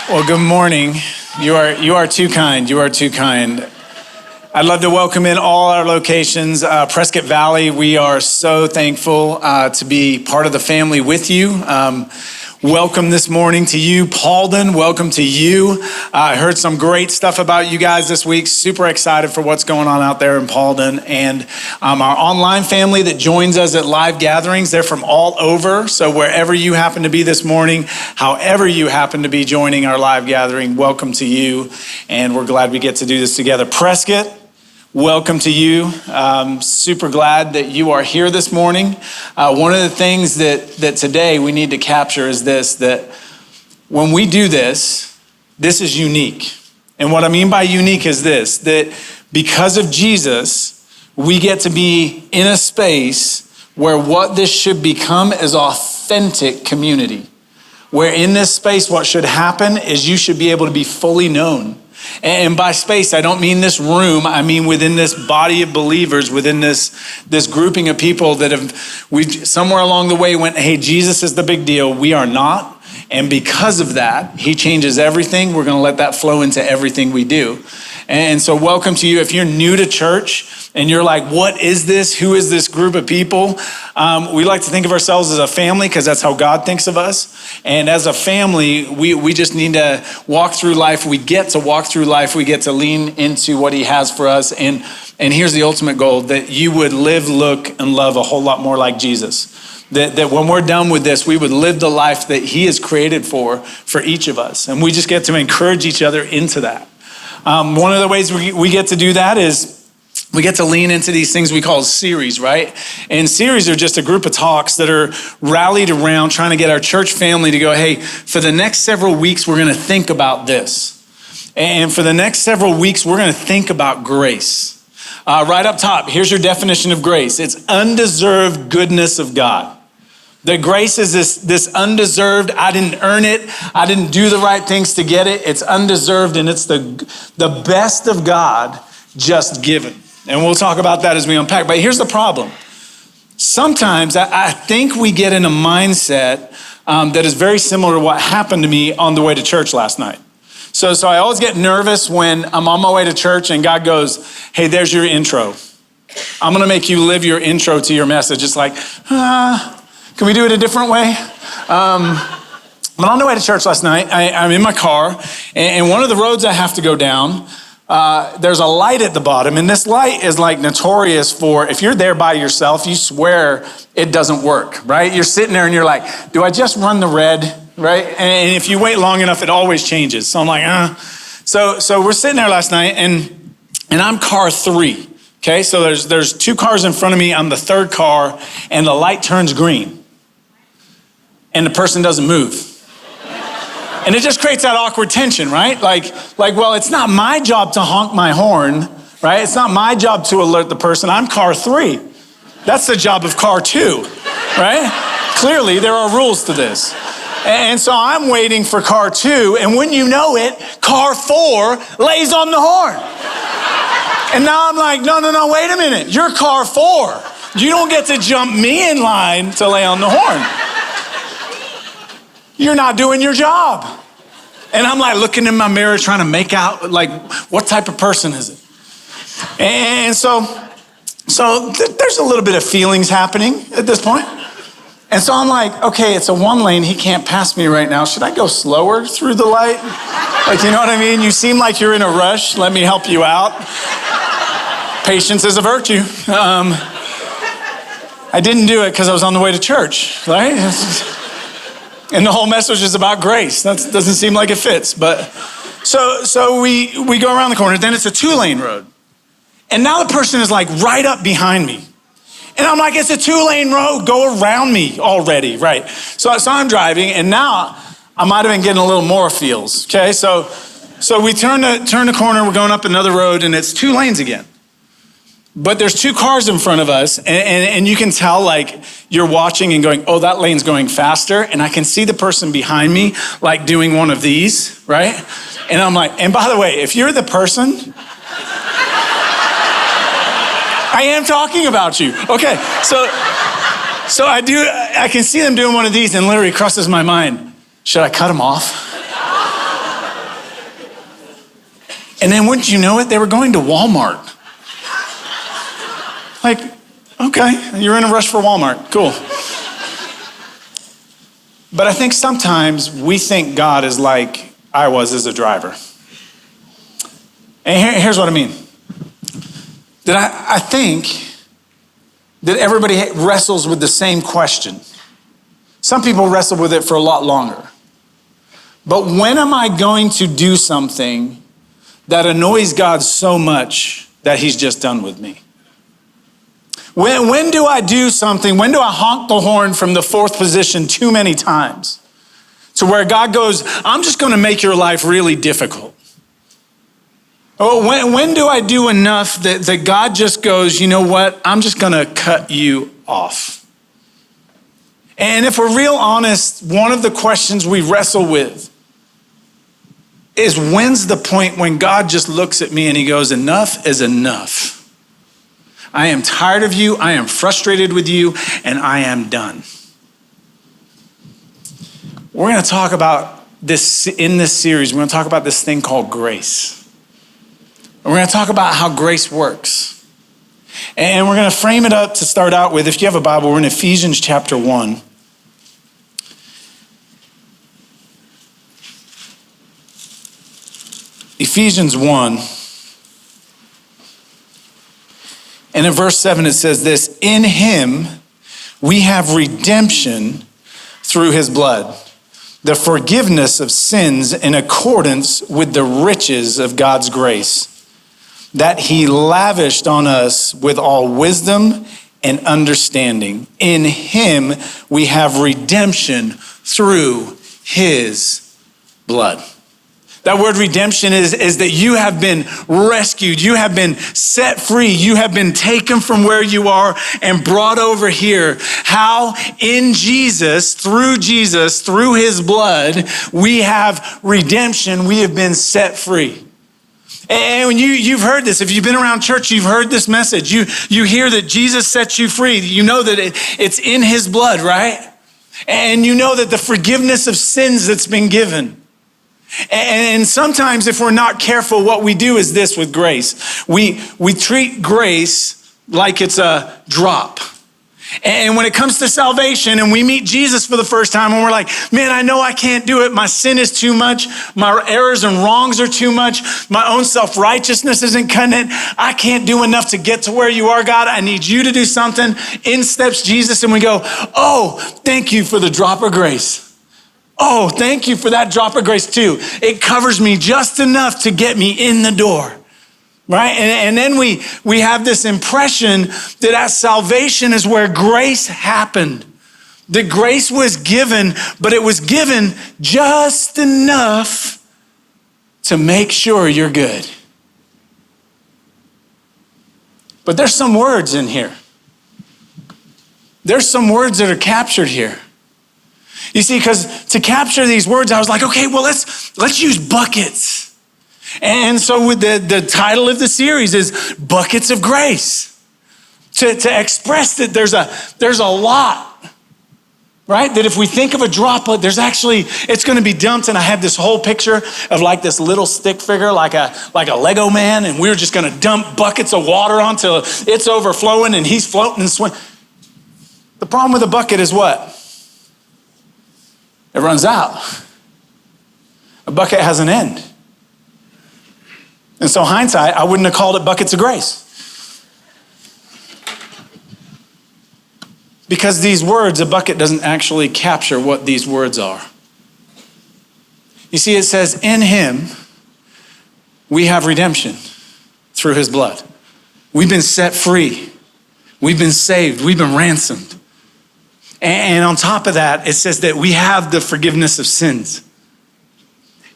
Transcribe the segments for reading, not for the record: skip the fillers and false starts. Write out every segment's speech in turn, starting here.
Well, good morning. You are too kind. You are too kind. I'd love to welcome in all our locations. Prescott Valley, we are so thankful to be part of the family with you. Welcome this morning to you. Paulden, welcome to you. I heard some great stuff about you guys this week. Super excited for what's going on out there in Paulden. And our online family that joins us at live gatherings, they're from all over. So wherever you happen to be this morning, however you happen to be joining our live gathering, welcome to you. And we're glad we get to do this together. Prescott, welcome to you. Super glad that you are here this morning. One of the things that today we need to capture is this, that when we do this is unique. And what I mean by unique is this, that because of Jesus, we get to be in a space where what this should become is authentic community. Where in this space, what should happen is you should be able to be fully known. And by space, I don't mean this room. I mean within this body of believers, within this grouping of people that we've somewhere along the way went, hey, Jesus is the big deal. We are not. And because of that, he changes everything. We're going to let that flow into everything we do. And so welcome to you. If you're new to church and you're like, what is this? Who is this group of people? We like to think of ourselves as a family because that's how God thinks of us. And as a family, we just need to walk through life. We get to walk through life. We get to lean into what he has for us. And here's the ultimate goal, that you would live, look, and love a whole lot more like Jesus. That when we're done with this, we would live the life that he has created for each of us. And we just get to encourage each other into that. One of the ways we get to do that is we get to lean into these things we call series, right? And series are just a group of talks that are rallied around trying to get our church family to go, hey, for the next several weeks, we're going to think about this. And for the next several weeks, we're going to think about grace. Right up top, here's your definition of grace. It's undeserved goodness of God. That grace is this undeserved, I didn't earn it, I didn't do the right things to get it. It's undeserved, and it's the best of God just given. And we'll talk about that as we unpack. But here's the problem. Sometimes I think we get in a mindset that is very similar to what happened to me on the way to church last night. So I always get nervous when I'm on my way to church and God goes, hey, there's your intro. I'm going to make you live your intro to your message. It's like, can we do it a different way? But on the way to church last night, I'm in my car, and one of the roads I have to go down, there's a light at the bottom, and this light is like notorious for, if you're there by yourself, you swear it doesn't work, right? You're sitting there and you're like, do I just run the red, right? And if you wait long enough, it always changes. So I'm like, So we're sitting there last night, and I'm car 3. Okay, so there's 2 cars in front of me. I'm the 3rd car, and the light turns green. And the person doesn't move. And it just creates that awkward tension, right? Like, well, it's not my job to honk my horn, right? It's not my job to alert the person. I'm car 3. That's the job of car 2, right? Clearly, there are rules to this. And so I'm waiting for car 2, and when you know it, car 4 lays on the horn. And now I'm like, no, wait a minute. You're car 4. You don't get to jump me in line to lay on the horn. You're not doing your job. And I'm like looking in my mirror trying to make out like, what type of person is it? And so there's a little bit of feelings happening at this point. And so I'm like, okay, it's a 1 lane. He can't pass me right now. Should I go slower through the light? Like, you know what I mean? You seem like you're in a rush. Let me help you out. Patience is a virtue. I didn't do it because I was on the way to church, right? And the whole message is about grace. That doesn't seem like it fits. But so we go around the corner. Then it's a 2-lane road. And now the person is like right up behind me. And I'm like, it's a 2-lane road. Go around me already, right? So I'm driving, and now I might have been getting a little more feels, okay? So we turn the corner. We're going up another road, and it's 2 lanes again. But there's 2 cars in front of us, and you can tell, like, you're watching and going, oh, that lane's going faster. And I can see the person behind me, like, doing one of these, right? And I'm like, and by the way, if you're the person, I am talking about you. Okay, so I can see them doing one of these, and literally crosses my mind, should I cut them off? And then wouldn't you know it, they were going to Walmart. Like, okay, you're in a rush for Walmart, cool. But I think sometimes we think God is like I was as a driver. And here's what I mean. That I think that everybody wrestles with the same question. Some people wrestle with it for a lot longer. But when am I going to do something that annoys God so much that he's just done with me? When do I do something? When do I honk the horn from the fourth position too many times to where God goes, I'm just going to make your life really difficult? Oh, when do I do enough that God just goes, you know what? I'm just going to cut you off. And if we're real honest, one of the questions we wrestle with is when's the point when God just looks at me and he goes, enough is enough. I am tired of you, I am frustrated with you, and I am done. We're going to talk about this in this series. We're going to talk about this thing called grace. And we're going to talk about how grace works. And we're going to frame it up to start out with, if you have a Bible, we're in Ephesians chapter 1. Ephesians 1. And in verse 7 it says this, in him we have redemption through his blood, the forgiveness of sins in accordance with the riches of God's grace, that he lavished on us with all wisdom and understanding. In him we have redemption through his blood. That word redemption is that you have been rescued. You have been set free. You have been taken from where you are and brought over here. How in Jesus, through his blood, we have redemption. We have been set free. And when you've heard this, if you've been around church, you've heard this message. You hear that Jesus sets you free. You know that it's in his blood, right? And you know that the forgiveness of sins that's been given. And sometimes if we're not careful, what we do is this with grace. We treat grace like it's a drop. And when it comes to salvation and we meet Jesus for the first time and we're like, man, I know I can't do it. My sin is too much. My errors and wrongs are too much. My own self-righteousness isn't cutting it. I can't do enough to get to where you are, God. I need you to do something. In steps Jesus and we go, oh, thank you for the drop of grace. Oh, thank you for that drop of grace too. It covers me just enough to get me in the door, right? And then we have this impression that at salvation is where grace happened. That grace was given, but it was given just enough to make sure you're good. But there's some words in here. There's some words that are captured here. You see, because to capture these words, I was like, okay, well, let's use buckets. And so with the title of the series is Buckets of Grace. To express that there's a lot, right? That if we think of a droplet, it's going to be dumped. And I have this whole picture of like this little stick figure, like a Lego man. And we're just going to dump buckets of water on till it's overflowing and he's floating and swimming. The problem with a bucket is what? It runs out. A bucket has an end. And so hindsight, I wouldn't have called it buckets of grace. Because these words, a bucket doesn't actually capture what these words are. You see, it says, in him, we have redemption through his blood. We've been set free. We've been saved. We've been ransomed. And on top of that, it says that we have the forgiveness of sins.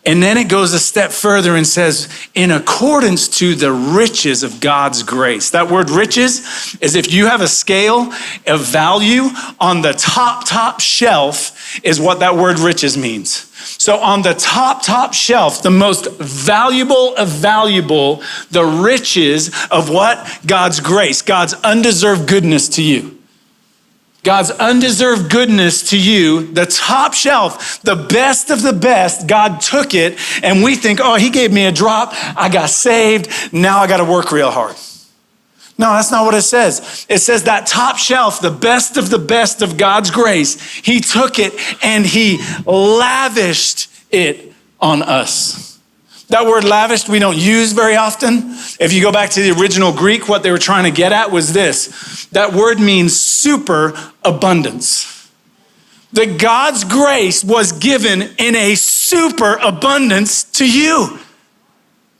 And then it goes a step further and says, in accordance to the riches of God's grace. That word riches is if you have a scale of value on the top shelf is what that word riches means. So on the top shelf, the most valuable of valuable, the riches of what? God's grace, God's undeserved goodness to you. God's undeserved goodness to you, the top shelf, the best of the best, God took it, and we think, oh, he gave me a drop, I got saved, now I got to work real hard. No, that's not what it says. It says that top shelf, the best of God's grace, he took it and he lavished it on us. That word lavished we don't use very often. If you go back to the original Greek, what they were trying to get at was this. That word means super abundance. That God's grace was given in a super abundance to you.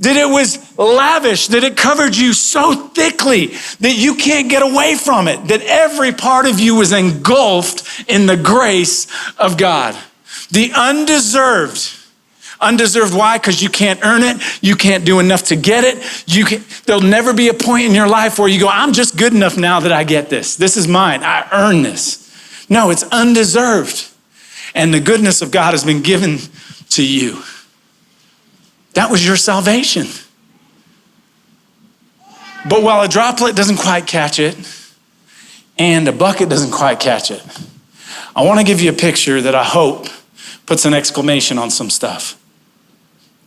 That it was lavish, that it covered you so thickly that you can't get away from it. That every part of you was engulfed in the grace of God. The undeserved. Undeserved, why? Because you can't earn it. You can't do enough to get it. There'll never be a point in your life where you go, I'm just good enough now that I get this. This is mine. I earn this. No, it's undeserved. And the goodness of God has been given to you. That was your salvation. But while a droplet doesn't quite catch it, and a bucket doesn't quite catch it, I want to give you a picture that I hope puts an exclamation on some stuff.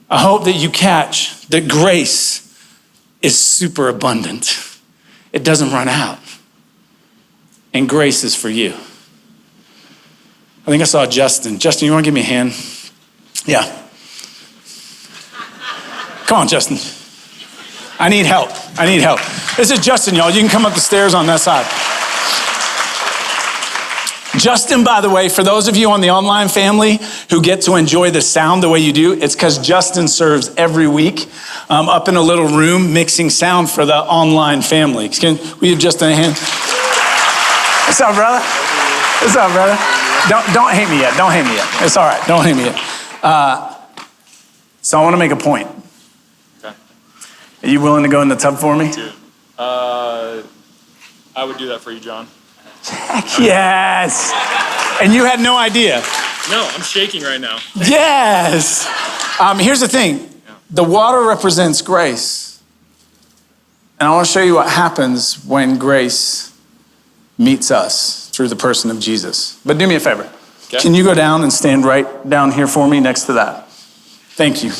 I hope that you catch that grace is super abundant. It doesn't run out. And grace is for you. I think I saw Justin. Justin, you want to give me a hand? Yeah. Come on, Justin. I need help. This is Justin, y'all. You can come up the stairs on that side. Justin, by the way, for those of you on the online family who get to enjoy the sound the way you do, it's because Justin serves every week up in a little room mixing sound for the online family. Can we give Justin a hand? What's up, brother? Don't hate me yet. It's all right. Don't hate me yet. So I want to make a point. Okay. Are you willing to go in the tub for me? Dude, I would do that for you, John. Heck yes. And you had no idea. No, I'm shaking right now. Yes. Here's the thing. The water represents grace. And I want to show you what happens when grace meets us through the person of Jesus. But do me a favor. Okay. Can you go down and stand right down here for me next to that? Thank you.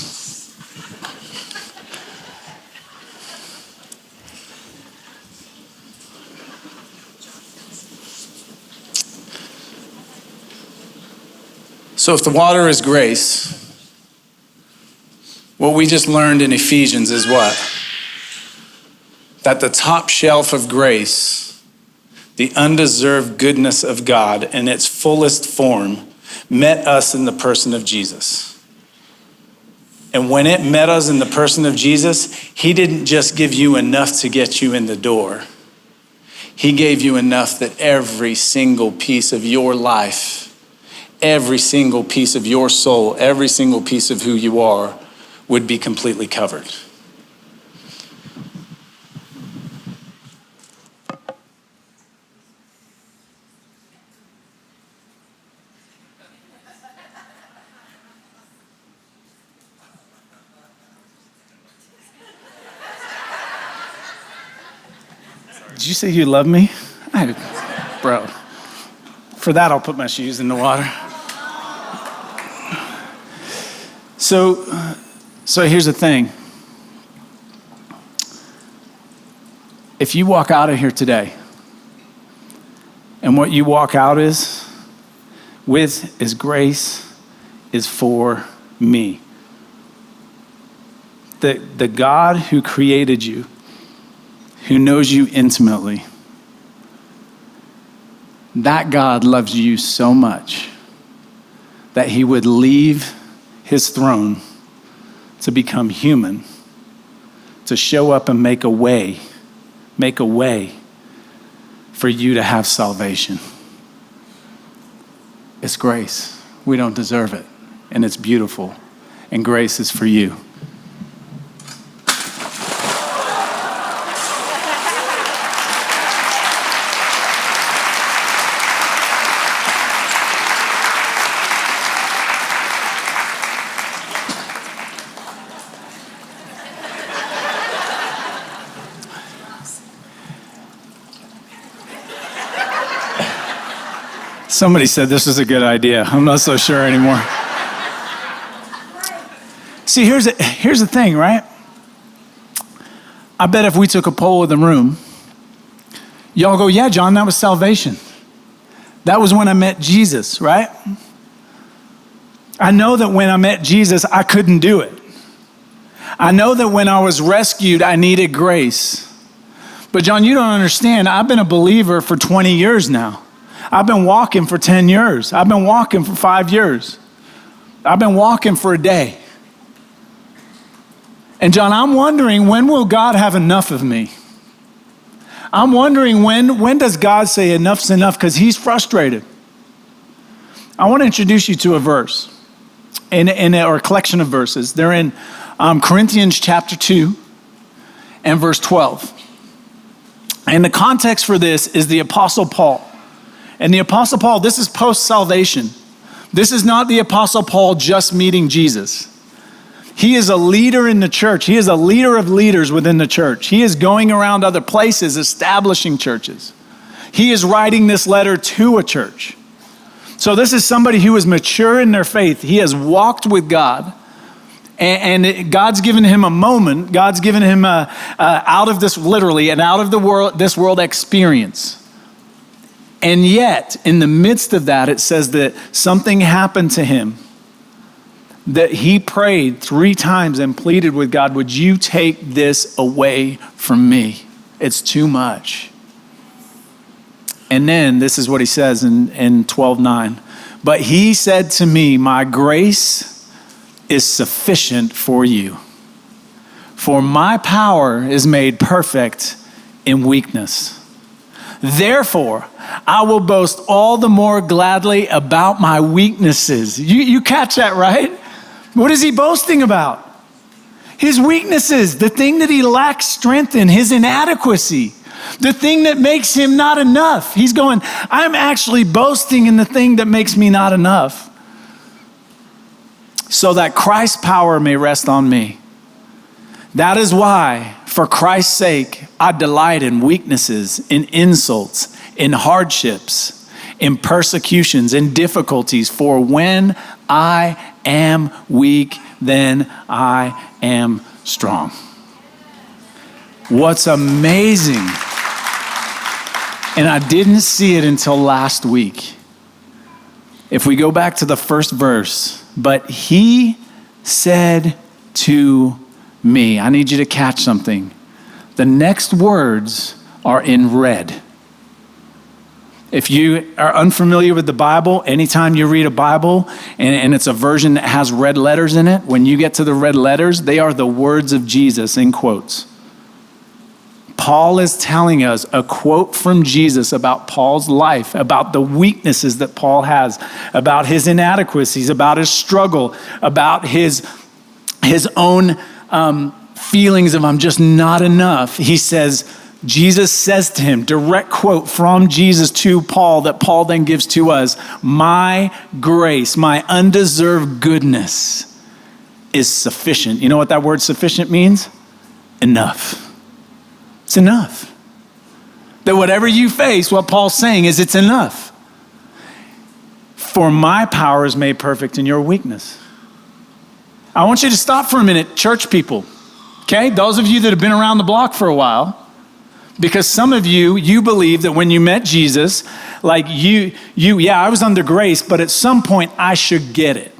So if the water is grace, what we just learned in Ephesians is what? That the top shelf of grace, the undeserved goodness of God in its fullest form, met us in the person of Jesus. And when it met us in the person of Jesus, he didn't just give you enough to get you in the door. He gave you enough that every single piece of your life, every single piece of your soul, every single piece of who you are would be completely covered. Did you say you love me? Bro, for that I'll put my shoes in the water. So here's the thing. If you walk out of here today, and what you walk out with is grace is for me. The God who created you, who knows you intimately, that God loves you so much that he would leave his throne to become human, to show up and make a way for you to have salvation. It's grace. We don't deserve it, and it's beautiful, and grace is for you. Somebody said this was a good idea. I'm not so sure anymore. See, here's the thing, right? I bet if we took a poll of the room, y'all go, yeah, John, that was salvation. That was when I met Jesus, right? I know that when I met Jesus, I couldn't do it. I know that when I was rescued, I needed grace. But John, you don't understand. I've been a believer for 20 years now. I've been walking for 10 years. I've been walking for 5 years. I've been walking for a day. And John, I'm wondering, when will God have enough of me? I'm wondering when does God say enough's enough, because he's frustrated. I want to introduce you to a verse, or a collection of verses. They're in Corinthians chapter 2 and verse 12. And the context for this is the Apostle Paul. And the Apostle Paul, this is post-salvation. This is not the Apostle Paul just meeting Jesus. He is a leader in the church. He is a leader of leaders within the church. He is going around other places, establishing churches. He is writing this letter to a church. So this is somebody who is mature in their faith. He has walked with God. And God's given him a moment. God's given him out of this, literally, an out of the world, this world experience. And yet, in the midst of that, it says that something happened to him, that he prayed 3 times and pleaded with God, would you take this away from me? It's too much. And then this is what he says in 12:9. But he said to me, my grace is sufficient for you, for my power is made perfect in weakness. Therefore, I will boast all the more gladly about my weaknesses. You catch that, right? What is he boasting about? His weaknesses, the thing that he lacks strength in, his inadequacy, the thing that makes him not enough. He's going, I'm actually boasting in the thing that makes me not enough, so that Christ's power may rest on me. That is why, for Christ's sake, I delight in weaknesses, in insults, in hardships, in persecutions, in difficulties. For when I am weak, then I am strong. What's amazing, and I didn't see it until last week. If we go back to the first verse, but he said to me, I need you to catch something. The next words are in red. If you are unfamiliar with the Bible, anytime you read a Bible and it's a version that has red letters in it, when you get to the red letters, they are the words of Jesus in quotes. Paul is telling us a quote from Jesus about Paul's life, about the weaknesses that Paul has, about his inadequacies, about his struggle, about his own feelings of I'm just not enough. He says, Jesus says to him, direct quote from Jesus to Paul that Paul then gives to us, my grace, my undeserved goodness is sufficient. You know what that word sufficient means? Enough. It's enough. That whatever you face, what Paul's saying is it's enough. For my power is made perfect in your weakness. I want you to stop for a minute, church people. Okay? Those of you that have been around the block for a while, because some of you believe that when you met Jesus, like yeah, I was under grace, but at some point I should get it.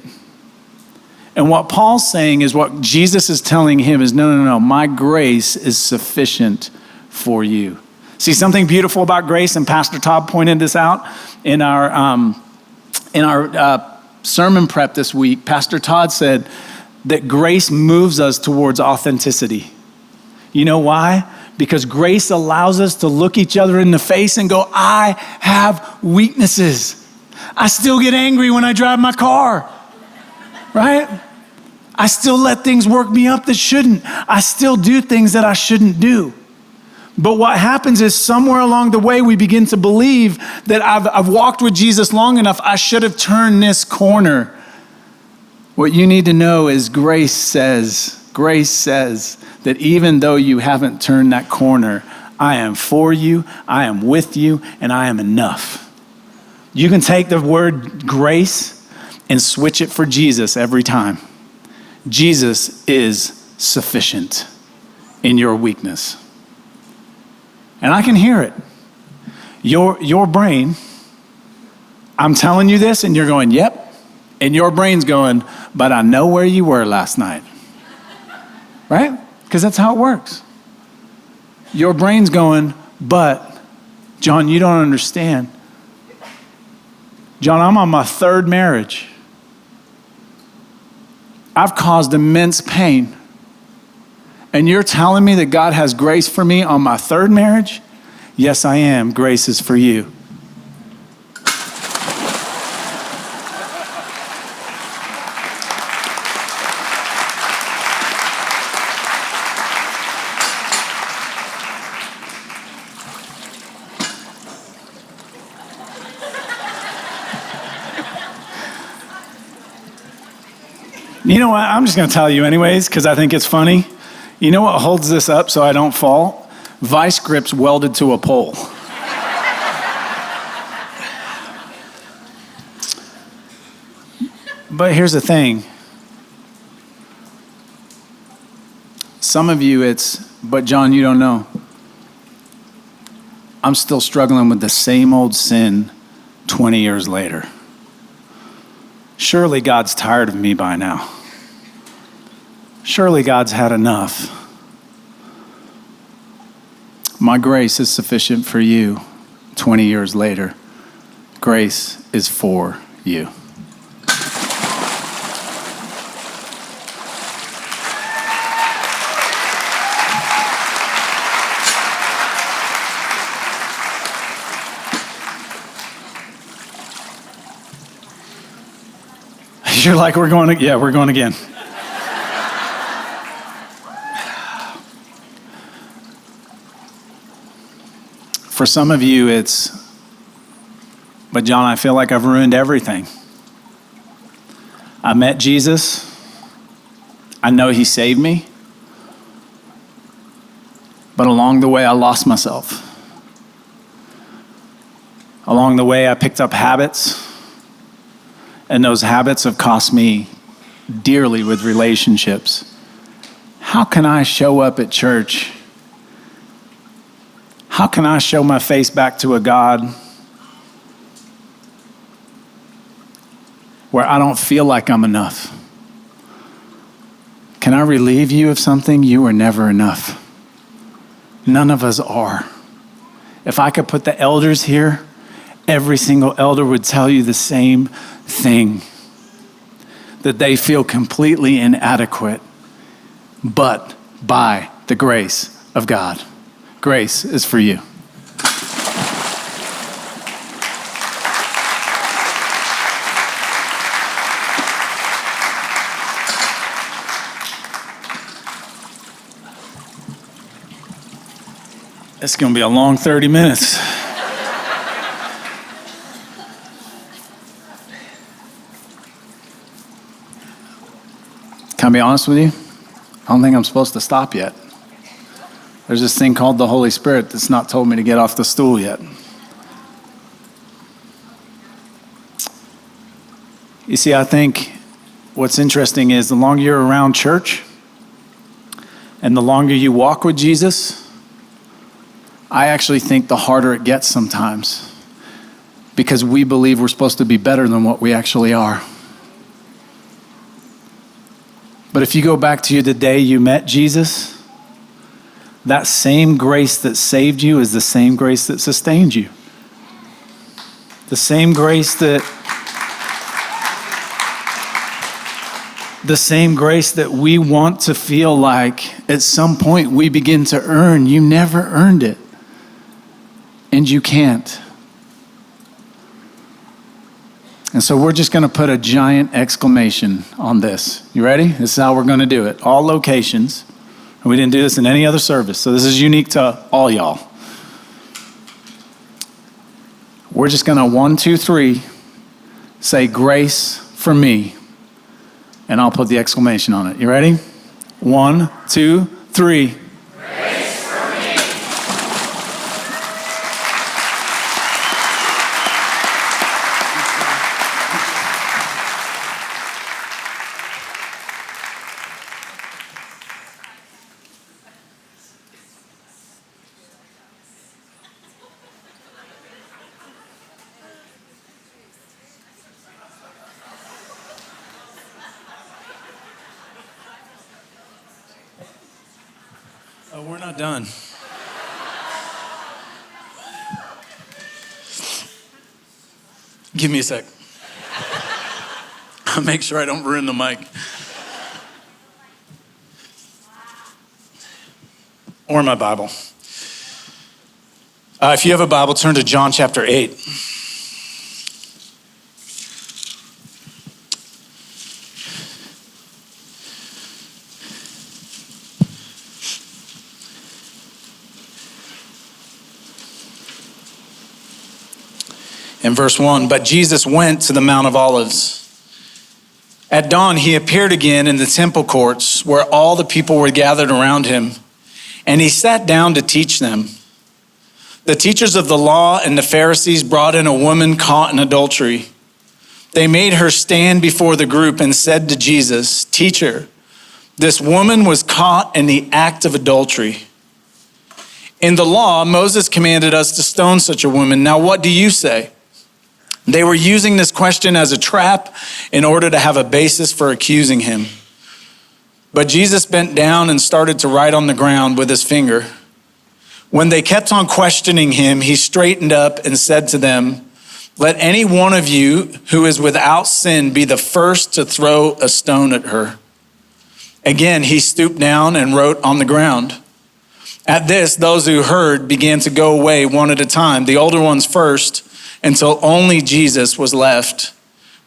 And what Paul's saying is what Jesus is telling him is, no, my grace is sufficient for you. See, something beautiful about grace, and Pastor Todd pointed this out in our sermon prep this week. Pastor Todd said that grace moves us towards authenticity. You know why? Because grace allows us to look each other in the face and go, I have weaknesses. I still get angry when I drive my car, right? I still let things work me up that shouldn't. I still do things that I shouldn't do. But what happens is somewhere along the way, we begin to believe that I've walked with Jesus long enough. I should have turned this corner. What you need to know is grace says that even though you haven't turned that corner, I am for you, I am with you, and I am enough. You can take the word grace and switch it for Jesus every time. Jesus is sufficient in your weakness. And I can hear it. Your brain, I'm telling you this and you're going, yep. And your brain's going, but I know where you were last night. Right? Because that's how it works. Your brain's going, but John, you don't understand. John, I'm on my third marriage. I've caused immense pain. And you're telling me that God has grace for me on my third marriage? Yes, I am. Grace is for you. You know what? I'm just going to tell you anyways because I think it's funny. You know what holds this up so I don't fall? Vice grips welded to a pole. But here's the thing. Some of you but John, you don't know. I'm still struggling with the same old sin 20 years later. Surely God's tired of me by now. Surely God's had enough. My grace is sufficient for you 20 years later. Grace is for you. You're like, we're going again. For some of you, but John, I feel like I've ruined everything. I met Jesus. I know he saved me. But along the way, I lost myself. Along the way, I picked up habits. And those habits have cost me dearly with relationships. How can I show up at church? How can I show my face back to a God where I don't feel like I'm enough? Can I relieve you of something? You are never enough. None of us are. If I could put the elders here, every single elder would tell you the same thing, that they feel completely inadequate, but by the grace of God. Grace is for you. It's going to be a long 30 minutes. Can I be honest with you? I don't think I'm supposed to stop yet. There's this thing called the Holy Spirit that's not told me to get off the stool yet. You see, I think what's interesting is the longer you're around church and the longer you walk with Jesus, I actually think the harder it gets sometimes because we believe we're supposed to be better than what we actually are. But if you go back to the day you met Jesus, that same grace that saved you is the same grace that sustained you. The same grace that we want to feel like at some point we begin to earn. You never earned it. And you can't. And so we're just going to put a giant exclamation on this. You ready? This is how we're going to do it. All locations. We didn't do this in any other service, so this is unique to all y'all. We're just going to 1, 2, 3 say grace for me, and I'll put the exclamation on it. You ready? 1, 2, 3. Grace for me. Oh, we're not done. Give me a sec. I'll make sure I don't ruin the mic. Or my Bible. If you have a Bible, turn to John chapter 8. In verse 1, but Jesus went to the Mount of Olives. At dawn, he appeared again in the temple courts where all the people were gathered around him, and he sat down to teach them. The teachers of the law and the Pharisees brought in a woman caught in adultery. They made her stand before the group and said to Jesus, "Teacher, this woman was caught in the act of adultery. In the law, Moses commanded us to stone such a woman. Now what do you say?" They were using this question as a trap in order to have a basis for accusing him. But Jesus bent down and started to write on the ground with his finger. When they kept on questioning him, he straightened up and said to them, "Let any one of you who is without sin be the first to throw a stone at her." Again, he stooped down and wrote on the ground. At this, those who heard began to go away one at a time, the older ones first, until only Jesus was left,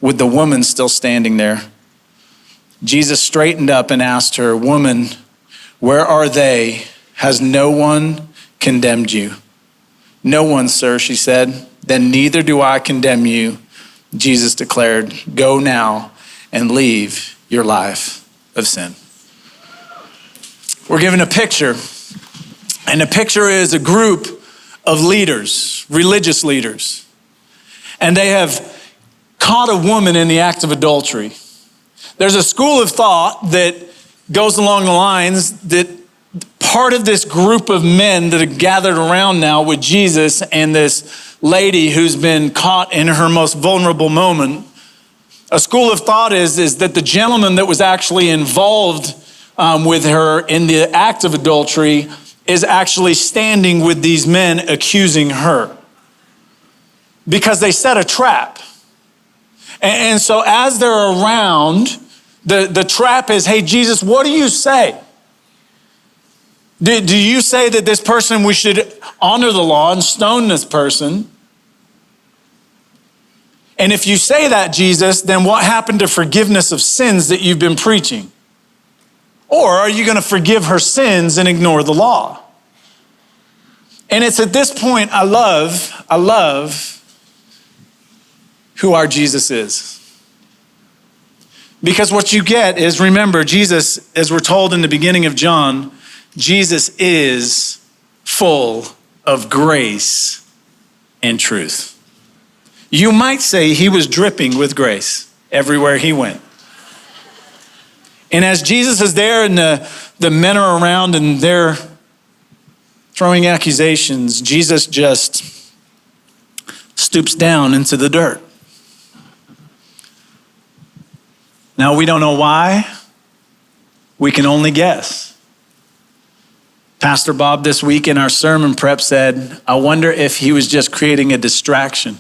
with the woman still standing there. Jesus straightened up and asked her, "Woman, where are they? Has no one condemned you?" "No one, sir," she said. "Then neither do I condemn you," Jesus declared. "Go now and leave your life of sin." We're given a picture, and the picture is a group of leaders, religious leaders. And they have caught a woman in the act of adultery. There's a school of thought that goes along the lines that part of this group of men that are gathered around now with Jesus and this lady who's been caught in her most vulnerable moment, a school of thought is that the gentleman that was actually involved with her in the act of adultery is actually standing with these men accusing her, because they set a trap. And so as they're around, the trap is, "Hey, Jesus, what do you say? Do you say that this person, we should honor the law and stone this person? And if you say that, Jesus, then what happened to forgiveness of sins that you've been preaching? Or are you going to forgive her sins and ignore the law?" And it's at this point I love who our Jesus is. Because what you get is, remember, Jesus, as we're told in the beginning of John, Jesus is full of grace and truth. You might say he was dripping with grace everywhere he went. And as Jesus is there and the men are around and they're throwing accusations, Jesus just stoops down into the dirt. Now, we don't know why. We can only guess. Pastor Bob this week in our sermon prep said, "I wonder if he was just creating a distraction."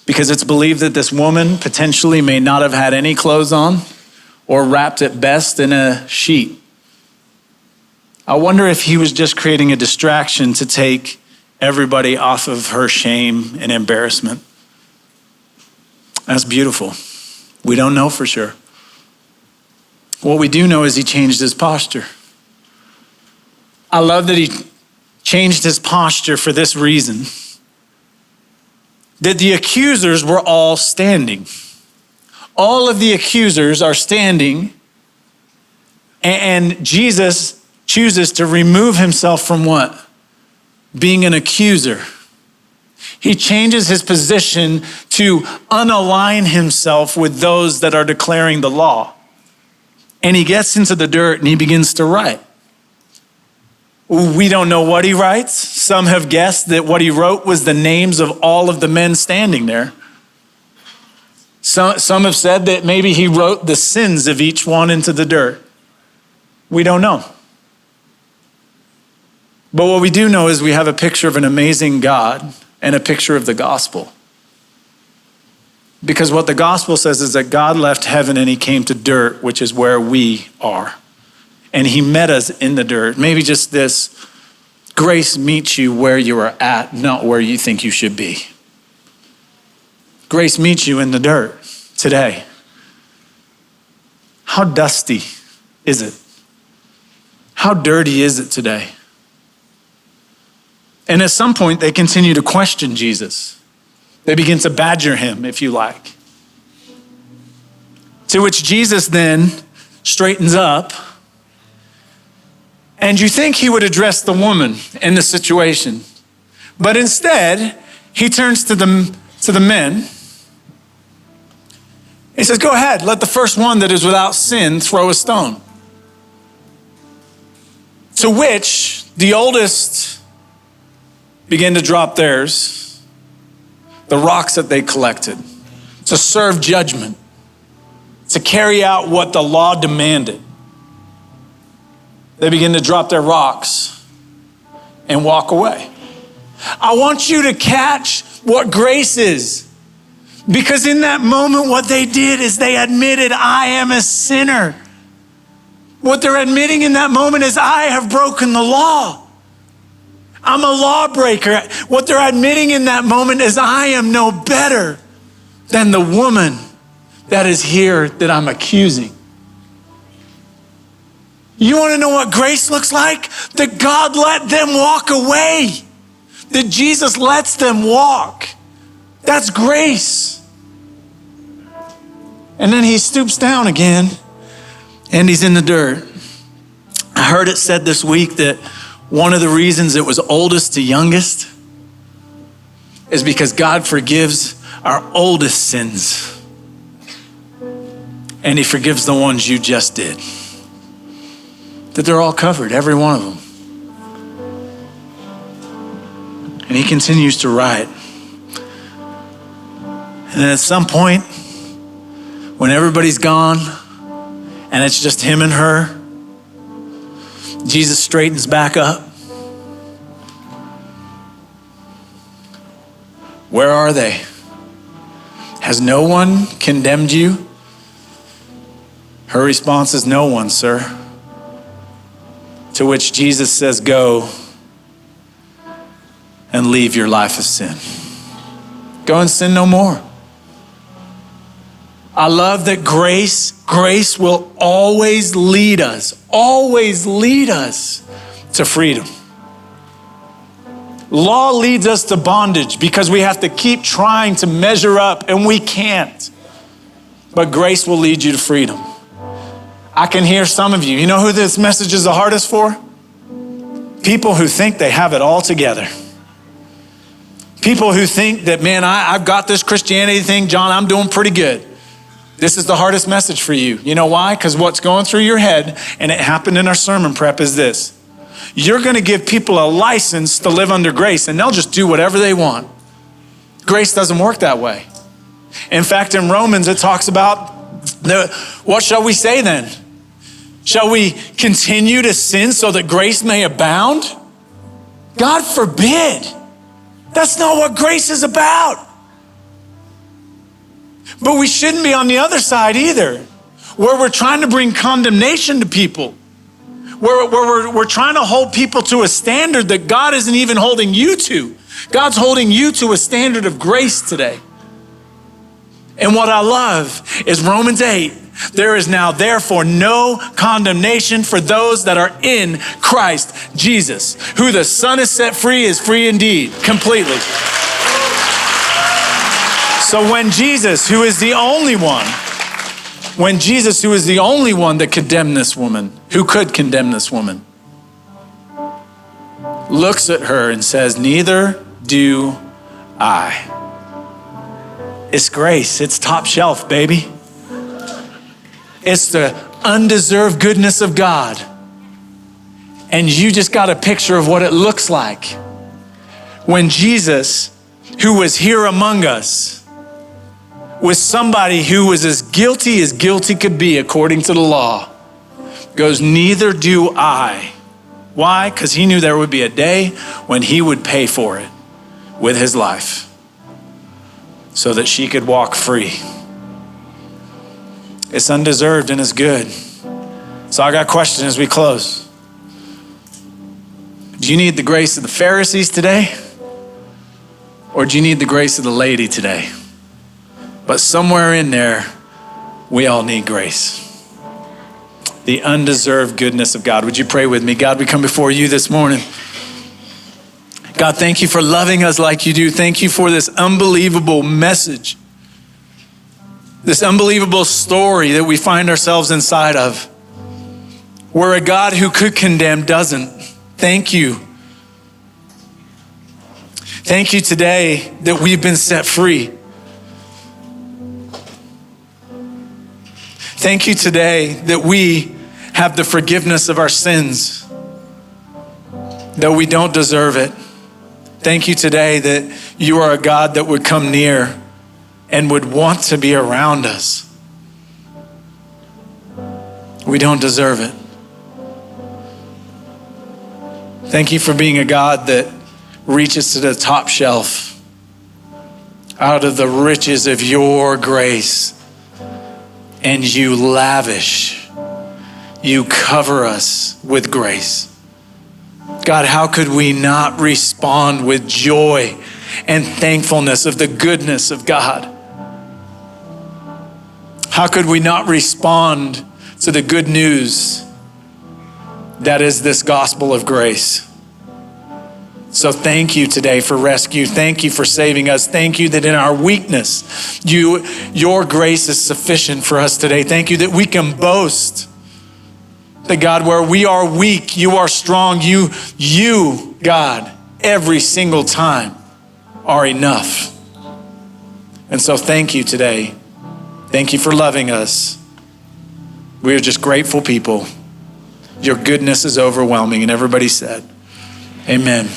Because it's believed that this woman potentially may not have had any clothes on or wrapped at best in a sheet. I wonder if he was just creating a distraction to take everybody off of her shame and embarrassment. That's beautiful. We don't know for sure. What we do know is he changed his posture. I love that he changed his posture for this reason. That the accusers were all standing. All of the accusers are standing, and Jesus chooses to remove himself from what? Being an accuser. He changes his position to unalign himself with those that are declaring the law. And he gets into the dirt and he begins to write. We don't know what he writes. Some have guessed that what he wrote was the names of all of the men standing there. Some have said that maybe he wrote the sins of each one into the dirt. We don't know. But what we do know is we have a picture of an amazing God and a picture of the gospel. Because what the gospel says is that God left heaven and he came to dirt, which is where we are. And he met us in the dirt. Maybe just this: grace meets you where you are at, not where you think you should be. Grace meets you in the dirt today. How dusty is it? How dirty is it today? And at some point, they continue to question Jesus. They begin to badger him, if you like. To which Jesus then straightens up. And you think he would address the woman in the situation. But instead, he turns to the men. He says, go ahead, let the first one that is without sin throw a stone. To which the oldest began to drop theirs, the rocks that they collected, to serve judgment, to carry out what the law demanded. They begin to drop their rocks and walk away. I want you to catch what grace is. Because in that moment, what they did is they admitted, I am a sinner. What they're admitting in that moment is, I have broken the law. I'm a lawbreaker. What they're admitting in that moment is, I am no better than the woman that is here that I'm accusing. You want to know what grace looks like? That God let them walk away. That Jesus lets them walk. That's grace. And then he stoops down again and he's in the dirt. I heard it said this week that one of the reasons it was oldest to youngest is because God forgives our oldest sins. And he forgives the ones you just did. That they're all covered, every one of them. And he continues to write. And then at some point, when everybody's gone and it's just him and her, Jesus straightens back up. Where are they? Has no one condemned you? Her response is, no one, sir. To which Jesus says, go and leave your life of sin. Go and sin no more. I love that grace will always lead us to freedom. Law leads us to bondage because we have to keep trying to measure up and we can't. But grace will lead you to freedom. I can hear some of you. You know who this message is the hardest for? People who think they have it all together. People who think that, man, I've got this Christianity thing, John, I'm doing pretty good. This is the hardest message for you. You know why? Because what's going through your head, and it happened in our sermon prep, is this. You're going to give people a license to live under grace, and they'll just do whatever they want. Grace doesn't work that way. In fact, in Romans, it talks about, what shall we say then? Shall we continue to sin so that grace may abound? God forbid. That's not what grace is about. But we shouldn't be on the other side either, where we're trying to bring condemnation to people, where we're trying to hold people to a standard that God isn't even holding you to. God's holding you to a standard of grace today. And what I love is Romans 8. There is now therefore no condemnation for those that are in Christ Jesus. Who the Son has set free is free indeed, completely. So when Jesus, who is the only one that condemned this woman, who could condemn this woman, looks at her and says, neither do I. It's grace. It's top shelf, baby. It's the undeserved goodness of God. And you just got a picture of what it looks like when Jesus, who was here among us, was somebody who was as guilty could be according to the law, goes, neither do I. Why? Because he knew there would be a day when he would pay for it with his life so that she could walk free. It's undeserved and it's good. So I got a question as we close. Do you need the grace of the Pharisees today? Or do you need the grace of the lady today? But somewhere in there, we all need grace. The undeserved goodness of God. Would you pray with me? God, we come before you this morning. God, thank you for loving us like you do. Thank you for this unbelievable message. This unbelievable story that we find ourselves inside of. Where a God who could condemn doesn't. Thank you. Thank you today that we've been set free. Thank you today that we have the forgiveness of our sins, though we don't deserve it. Thank you today that you are a God that would come near and would want to be around us. We don't deserve it. Thank you for being a God that reaches to the top shelf out of the riches of your grace, and you lavish, you cover us with grace. God, how could we not respond with joy and thankfulness of the goodness of God? How could we not respond to the good news that is this gospel of grace? So thank you today for rescue. Thank you for saving us. Thank you that in our weakness, your grace is sufficient for us today. Thank you that we can boast that God, where we are weak, you are strong. You, God, every single time are enough. And so thank you today. Thank you for loving us. We are just grateful people. Your goodness is overwhelming. And everybody said, amen.